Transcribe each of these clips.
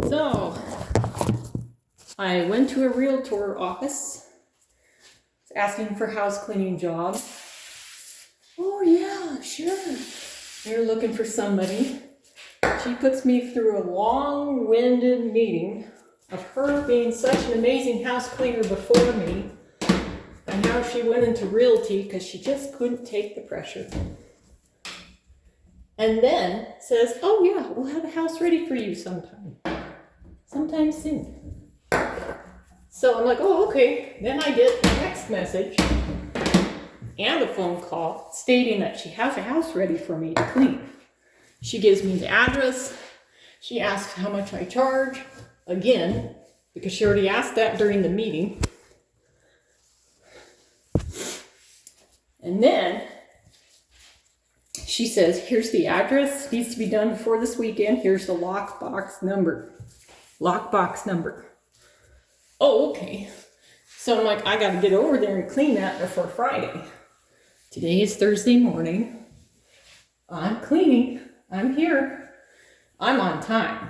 So, I went to a realtor office asking for house cleaning jobs. Oh yeah, sure. They're looking for somebody. She puts me through a long-winded meeting of her being such an amazing house cleaner before me, and how she went into realty because she just couldn't take the pressure. And then says, oh yeah, we'll have a house ready for you sometime soon. So I'm like, oh, okay. Then I get a text message and a phone call stating that she has a house ready for me to clean. She gives me the address. She asks how much I charge, again, because she already asked that during the meeting. And then she says, here's the address, needs to be done before this weekend. Here's the lockbox number. Oh, okay. So I'm like, I got to get over there and clean that before Friday. Today is Thursday morning. I'm cleaning. I'm here. I'm on time.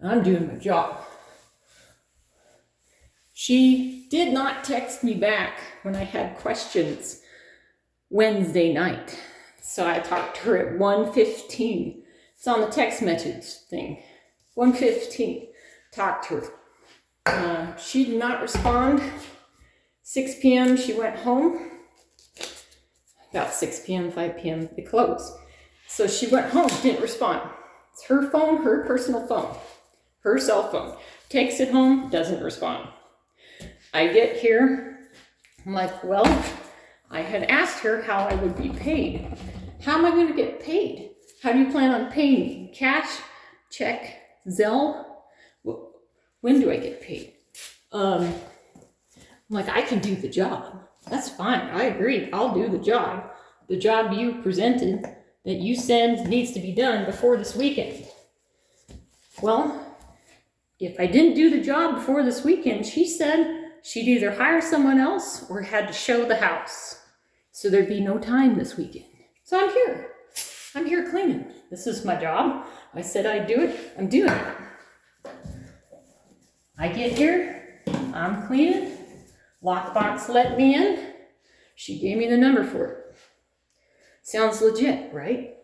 I'm doing my job. She did not text me back when I had questions Wednesday night. So I talked to her at 1:15. It's on the text message thing. 1:15. Talked to her. She did not respond. 6 p.m. she went home. About 6 p.m., 5 p.m. they closed. So she went home, didn't respond. It's her phone, her personal phone, her cell phone. Takes it home, doesn't respond. I get here, I'm like, well, I had asked her how I would be paid. How am I going to get paid? How do you plan on paying me? Cash, check, Zelle? When do I get paid? I'm like, I can do the job. That's fine. I agree. I'll do the job. The job you presented that you said needs to be done before this weekend. Well, if I didn't do the job before this weekend, she said she'd either hire someone else or had to show the house. So there'd be no time this weekend. So I'm here. I'm here cleaning. This is my job. I said I'd do it. I'm doing it. I get here. I'm cleaning. Lockbox let me in. She gave me the number for it. Sounds legit, right?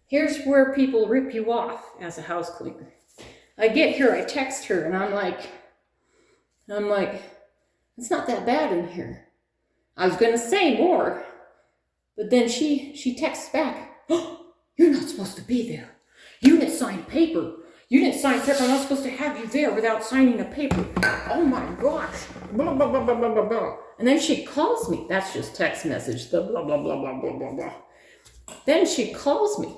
Here's where people rip you off as a house cleaner. I get here, I text her, and I'm like, it's not that bad in here. I was gonna say more, but then she texts back, oh, you're not supposed to be there. You didn't sign paper. I'm not supposed to have you there without signing a paper. Oh my gosh. Blah, blah, blah, blah, blah, blah, blah. And then she calls me. That's just text message. The blah, blah, blah, blah, blah, blah, blah. Then she calls me.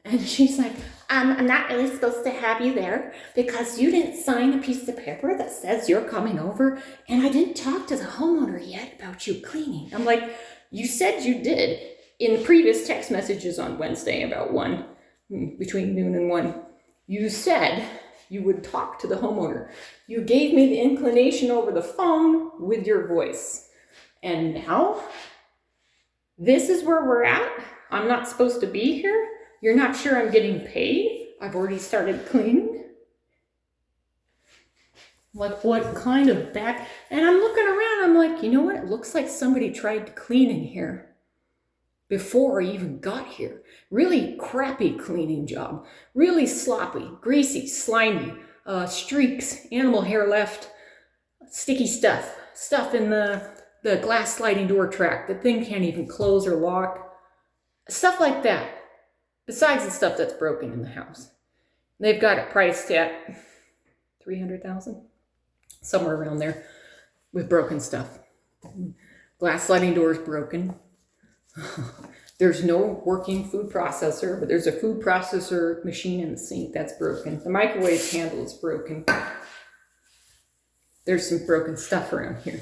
And she's like, I'm not really supposed to have you there because you didn't sign a piece of paper that says you're coming over. And I didn't talk to the homeowner yet about you cleaning. I'm like, you said you did in previous text messages on Wednesday about between noon and 1. You said you would talk to the homeowner. You gave me the inclination over the phone with your voice. And now, this is where we're at. I'm not supposed to be here. You're not sure I'm getting paid. I've already started cleaning. Like, what kind of back? And I'm looking around. I'm like, you know what? It looks like somebody tried to clean in here before I even got here. Really crappy cleaning job. Really sloppy, greasy, slimy, streaks, animal hair left, sticky stuff in the glass sliding door track. The thing can't even close or lock. Stuff like that. Besides the stuff that's broken in the house. They've got it priced at $300,000, somewhere around there, with broken stuff. Glass sliding doors broken. There's no working food processor, but there's a food processor machine in the sink that's broken. The microwave handle is broken. There's some broken stuff around here.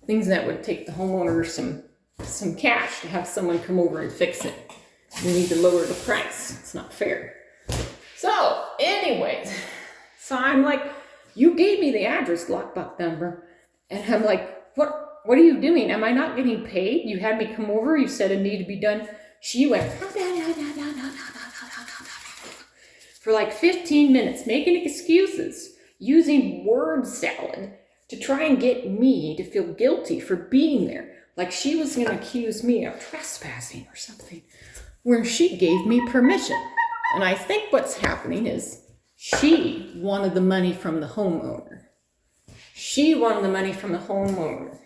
Things that would take the homeowner some cash to have someone come over and fix it. We need to lower the price. It's not fair. So, anyways, I'm like, you gave me the address lockbox number, and I'm like, what are you doing? Am I not getting paid? You had me come over. You said it needed to be done. She went for like 15 minutes, making excuses, using word salad to try and get me to feel guilty for being there. Like she was going to accuse me of trespassing or something, where she gave me permission. And I think what's happening is she wanted the money from the homeowner. She wanted the money from the homeowner.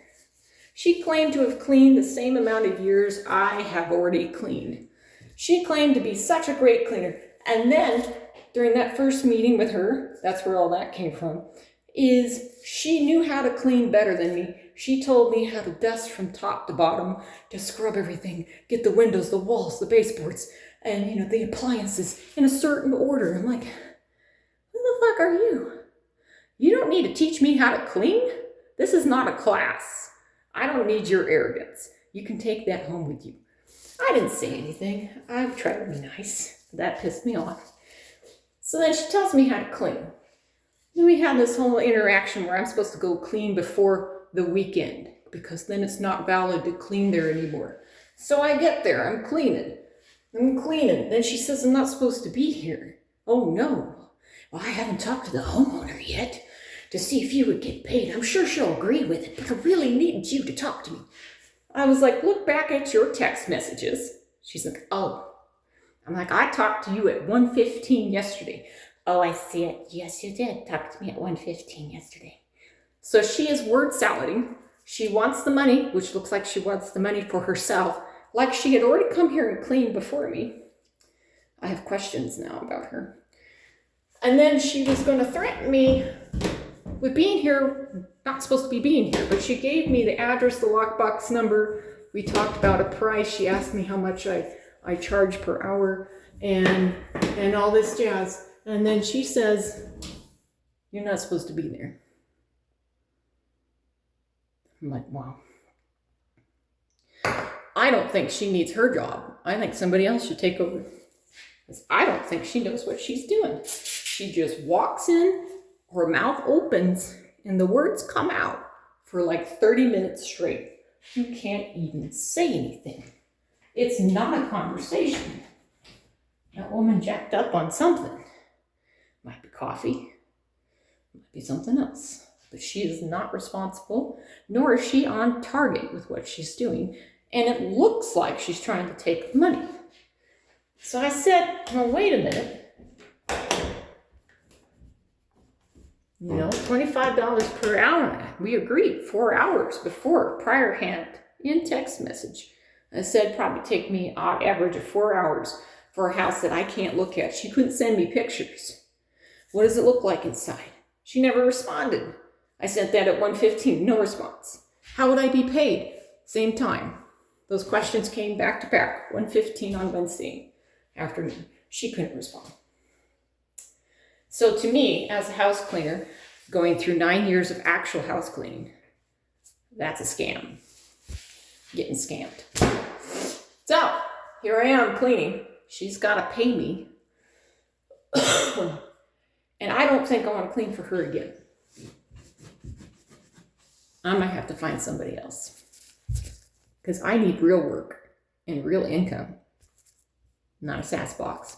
She claimed to have cleaned the same amount of years I have already cleaned. She claimed to be such a great cleaner. And then during that first meeting with her, that's where all that came from, is she knew how to clean better than me. She told me how to dust from top to bottom, to scrub everything, get the windows, the walls, the baseboards, and the appliances in a certain order. I'm like, who the fuck are you? You don't need to teach me how to clean. This is not a class. I don't need your arrogance. You can take that home with you. I didn't say anything. I tried to be nice. That pissed me off. So then she tells me how to clean. Then we had this whole interaction where I'm supposed to go clean before the weekend because then it's not valid to clean there anymore. So I get there, I'm cleaning. Then she says I'm not supposed to be here. Oh no. Well, I haven't talked to the homeowner yet to see if you would get paid. I'm sure she'll agree with it, but I really need you to talk to me. I was like, look back at your text messages. She's like, oh. I'm like, I talked to you at 1:15 yesterday. Oh, I see it. Yes, you did talk to me at 1:15 yesterday. So she is word salading. She wants the money, which looks like she wants the money for herself, like she had already come here and cleaned before me. I have questions now about her. And then she was going to threaten me with being here, not supposed to be being here, but she gave me the address, the lockbox number. We talked about a price. She asked me how much I charge per hour and all this jazz. And then she says, you're not supposed to be there. I'm like, wow. I don't think she needs her job. I think somebody else should take over. Because I don't think she knows what she's doing. She just walks in, her mouth opens, and the words come out for like 30 minutes straight. You can't even say anything. It's not a conversation. That woman jacked up on something. Might be coffee, might be something else. But she is not responsible, nor is she on target with what she's doing. And it looks like she's trying to take money. So I said, well, wait a minute. $25 per hour. We agreed 4 hours before, prior hand, in text message. I said probably take me an average of 4 hours for a house that I can't look at. She couldn't send me pictures. What does it look like inside? She never responded. I sent that at 1:15, no response. How would I be paid? Same time. Those questions came back to back, 1:15 on Wednesday afternoon. She couldn't respond. So to me, as a house cleaner, going through 9 years of actual house cleaning, that's a scam. Getting scammed. So here I am cleaning. She's got to pay me. And I don't think I want to clean for her again. I might have to find somebody else. Because I need real work and real income, not a SAS box.